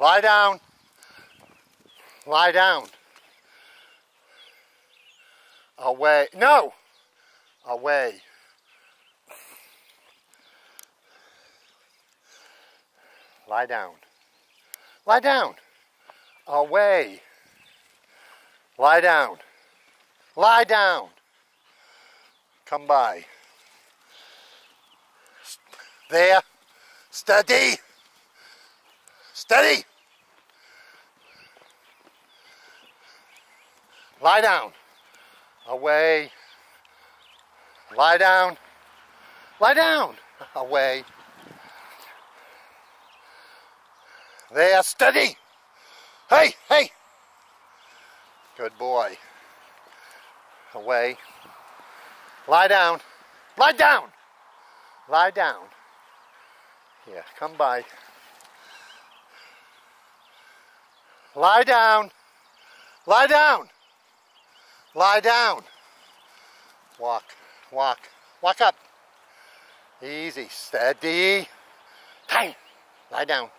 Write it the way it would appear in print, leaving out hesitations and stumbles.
Lie down. Lie down. Away. No. Away. Lie down. Lie down. Away. Lie down. Lie down. Come by. There. Steady. Steady. Lie down. Away. Lie down. Lie down. Away. There. Steady. Hey, hey. Good boy. Away. Lie down. Lie down. Lie down. Here, come by. Lie down. Lie down. Lie down. Walk, walk, walk up. Easy, steady. Hey, lie down.